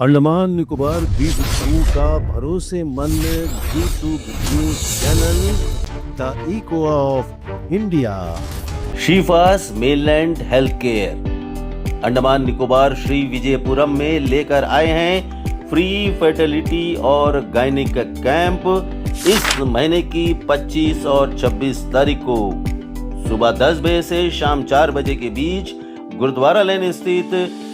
अंडमान निकोबार द्वीप समूह का भरोसेमंद YouTube news channel the echo of India. शीफास mainland health care Andaman Nicobar Shri Vijayapuram में लेकर आए हैं फ्री फर्टिलिटी और गायनिक कैंप इस महीने की 25 और 26 तारीख को सुबह 10 बजे से शाम 4 बजे के बीच गुरुद्वारा लेन स्थित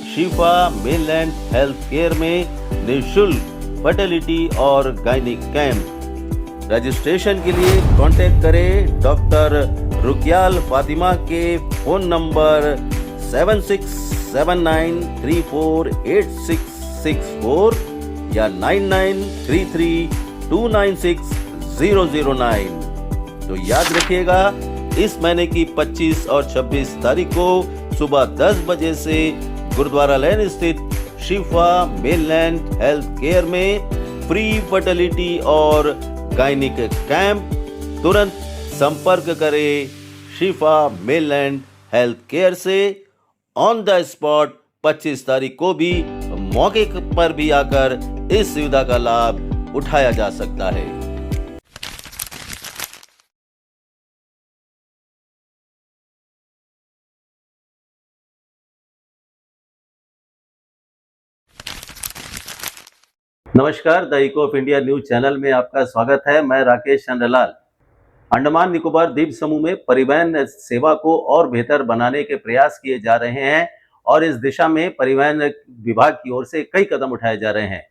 शीफा मेनलैंड हेल्थ केयर में निःशुल्क फर्टिलिटी और गायनिक कैंप। रजिस्ट्रेशन के लिए कांटेक्ट करें डॉक्टर रुकियाल फातिमा के फोन नंबर 7679348664 या 9933296009। तो याद रखिएगा, इस महीने की 25 और 26 तारीख को सुबह 10 बजे से गुरुद्वारा लेन स्थित शीफा मेनलैंड हेल्थ केयर में फ्री फर्टिलिटी और गायनिक कैंप। तुरंत संपर्क करें शीफा मेनलैंड हेल्थ केयर से। ऑन द स्पॉट 25 तारीख को भी मौके पर भी आकर इस सुविधा का लाभ उठाया जा सकता है। नमस्कार, the echo of India news channel में आपका स्वागत है। मैं राकेश चंद्रलाल। अंडमान निकोबार द्वीप समूह में परिवहन सेवा को और बेहतर बनाने के प्रयास किए जा रहे हैं और इस दिशा में परिवहन विभाग की ओर से कई कदम उठाए जा रहे हैं।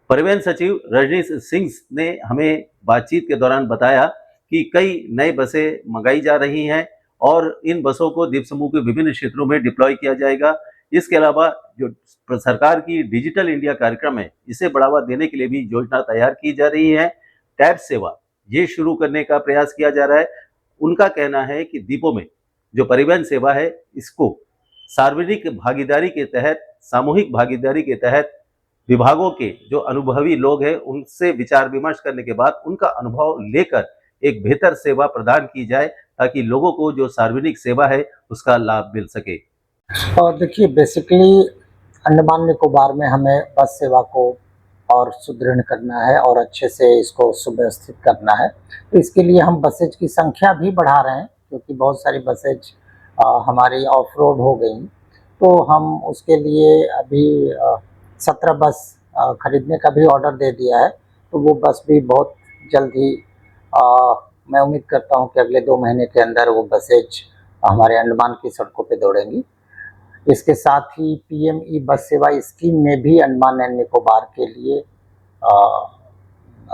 परिवहन सचिव रजनीश सिंह ने हमें बातचीत के दौरान बताया कि कई नई बसें मंगाई जा रही हैं और इन बसों को द्वीप समूह के विभिन्न क्षेत्रों में डिप्लॉय किया जाएगा। इसके अलावा जो सरकार की डिजिटल इंडिया कार्यक्रम है, इसे बढ़ावा देने के लिए भी योजना तैयार की जा रही है। टैब सेवा ये शुरू करने का प्रयास किया जा रहा है। उनका कहना है कि द्वीपों में जो परिवहन सेवा है, इसको सार्वजनिक भागीदारी के तहत, सामूहिक भागीदारी के तहत विभागों के जो अनुभवी लोग हैं उनसे विचार विमर्श करने के बाद उनका अनुभव लेकर एक बेहतर सेवा प्रदान की जाए ताकि लोगों को जो सार्वजनिक सेवा है उसका लाभ मिल सके। और देखिए, बेसिकली अंडमान निकोबार में हमें बस सेवा को और सुदृढ़ करना है और अच्छे से इसको सुव्यवस्थित करना है। तो इसके लिए हम बसेज की संख्या भी बढ़ा रहे हैं, क्योंकि बहुत सारी बसेज हमारी ऑफ रोड हो गई। तो हम उसके लिए अभी 17 बस खरीदने का भी ऑर्डर दे दिया है। तो वो बस भी बहुत जल्द ही मैं उम्मीद करता हूँ कि अगले 2 महीने के अंदर वो बसेज हमारे अंडमान की सड़कों पे दौड़ेंगी। इसके साथ ही पीएमई बस सेवा स्कीम में भी अंडमान एंड निकोबार के लिए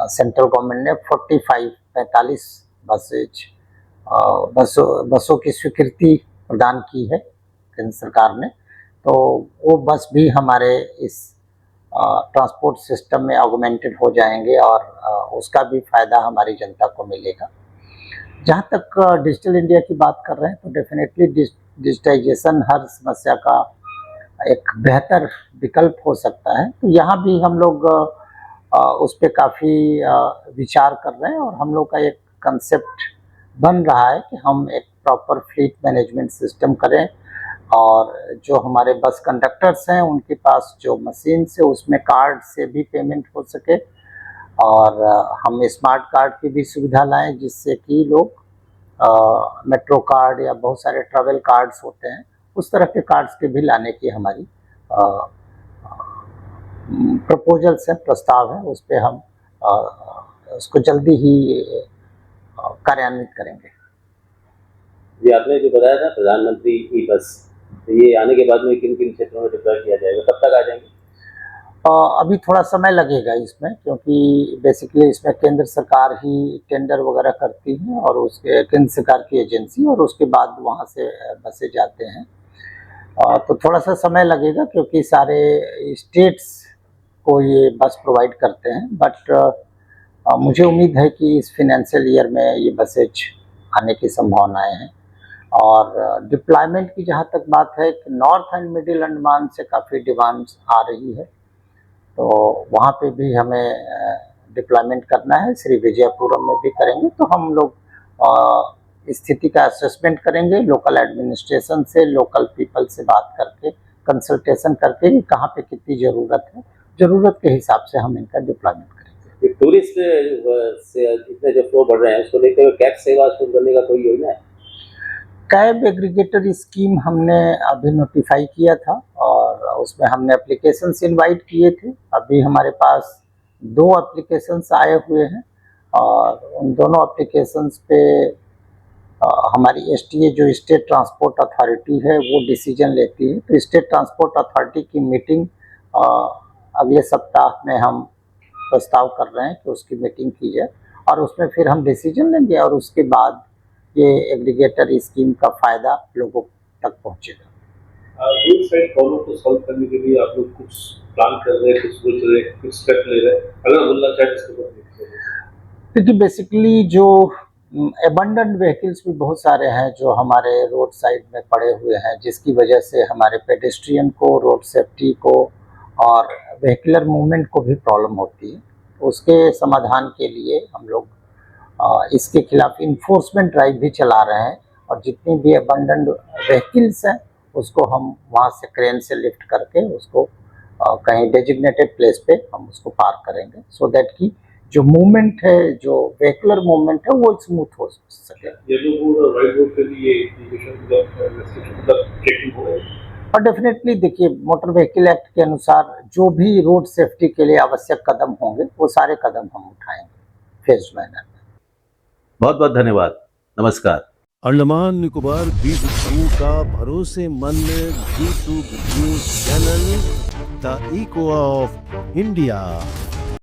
सेंट्रल गवर्नमेंट ने 45 बसों की स्वीकृति प्रदान की है केंद्र सरकार ने। तो वो बस भी हमारे इस ट्रांसपोर्ट सिस्टम में ऑगमेंटेड हो जाएंगे और उसका भी फायदा हमारी जनता को मिलेगा। जहाँ तक डिजिटल इंडिया की बात कर रहे हैं, तो डेफिनेटली डिजिटाइजेशन हर समस्या का एक बेहतर विकल्प हो सकता है। तो यहाँ भी हम लोग उस पर काफ़ी विचार कर रहे हैं और हम लोग का एक कंसेप्ट बन रहा है कि हम एक प्रॉपर फ्लीट मैनेजमेंट सिस्टम करें और जो हमारे बस कंडक्टर्स हैं उनके पास जो मशीन से उसमें कार्ड से भी पेमेंट हो सके और हम स्मार्ट कार्ड की भी सुविधा लाएं, जिससे कि लोग मेट्रो कार्ड या बहुत सारे ट्रैवल कार्ड्स होते हैं, उस तरह के कार्ड्स के भी लाने की हमारी प्रपोजल्स है, प्रस्ताव है। उस पर हम उसको जल्दी ही कार्यान्वित करेंगे। ये आपने जो बताया था प्रधानमंत्री ई बस, तो ये आने के बाद में किन किन क्षेत्रों में डिप्लॉय किया जाएगा, कब तक आ जाएंगे? अभी थोड़ा समय लगेगा इसमें, क्योंकि बेसिकली इसमें केंद्र सरकार ही टेंडर वगैरह करती है और उसके केंद्र सरकार की एजेंसी, और उसके बाद वहाँ से बसें जाते हैं। तो थोड़ा सा समय लगेगा क्योंकि सारे स्टेट्स को ये बस प्रोवाइड करते हैं। बट मुझे उम्मीद है कि इस फिनेंशियल ईयर में ये बसेज आने की संभावनाएँ हैं। और डिप्लॉयमेंट की जहाँ तक बात है, नॉर्थ एंड मिडिल अंडमान से काफ़ी डिमांड्स आ रही है, तो वहाँ पे भी हमें डिप्लॉयमेंट करना है। श्री विजयपुरम में भी करेंगे। तो हम लोग स्थिति का असेसमेंट करेंगे, लोकल एडमिनिस्ट्रेशन से, लोकल पीपल से बात करके कंसल्टेशन करके कि कहाँ पे कितनी ज़रूरत है, ज़रूरत के हिसाब से हम इनका डिप्लॉयमेंट करेंगे। टूरिस्ट से इतने जो फ्लो बढ़ रहे हैं उसको देखते हुए कैब सेवा शुरू करने का कोई योजना है? कैब एग्रीगेटर स्कीम हमने अभी नोटिफाई किया था और उसमें हमने एप्लीकेशंस इनवाइट किए थे। अभी हमारे पास 2 एप्लीकेशंस आए हुए हैं और उन दोनों एप्लीकेशंस पे हमारी एसटीए जो स्टेट ट्रांसपोर्ट अथॉरिटी है वो डिसीजन लेती है। तो स्टेट ट्रांसपोर्ट अथॉरिटी की मीटिंग अगले सप्ताह में हम प्रस्ताव कर रहे हैं कि उसकी मीटिंग की जाए और उसमें फिर हम डिसीजन लेंगे और उसके बाद ये एग्रीगेटर स्कीम का फ़ायदा लोगों तक पहुँचेगा। रोड साइड प्रॉब्लम को सॉल्व करने के लिए आप लोग कुछ प्लान कर रहे हैं, कुछ सोच रहे हैं, कुछ स्टेप ले रहे हैं, अगर बोलना चाहे इसके बारे में? क्योंकि बेसिकली जो एबंडेंट व्हीकल्स भी बहुत सारे हैं जो हमारे रोड साइड में पड़े हुए हैं, जिसकी वजह से हमारे पेडेस्ट्रियन को, रोड सेफ्टी को और व्हीकुलर मूवमेंट को भी प्रॉब्लम होती है। उसके समाधान के लिए हम लोग इसके खिलाफ इन्फोर्समेंट ड्राइव भी चला रहे हैं और जितनी भी एबंडेंट व्हीकल्स हैं उसको हम वहाँ से क्रेन से लिफ्ट करके उसको कहीं डेजिग्नेटेड प्लेस पे हम उसको पार्क करेंगे, सो दैट कि जो मूवमेंट है, जो व्हीकुलर मूवमेंट है वो स्मूथ हो सके। ये जो राइड रोड पे भी ये मतलब चेकिंग हो रहा है और डेफिनेटली देखिए, मोटर व्हीकल एक्ट के अनुसार जो भी रोड सेफ्टी के लिए आवश्यक कदम होंगे वो सारे कदम हम उठाएंगे फेज मैनर में। बहुत बहुत धन्यवाद। नमस्कार। अंडमान निकोबार द्वीप समूह का भरोसेमंद G2 news channel the echo of India.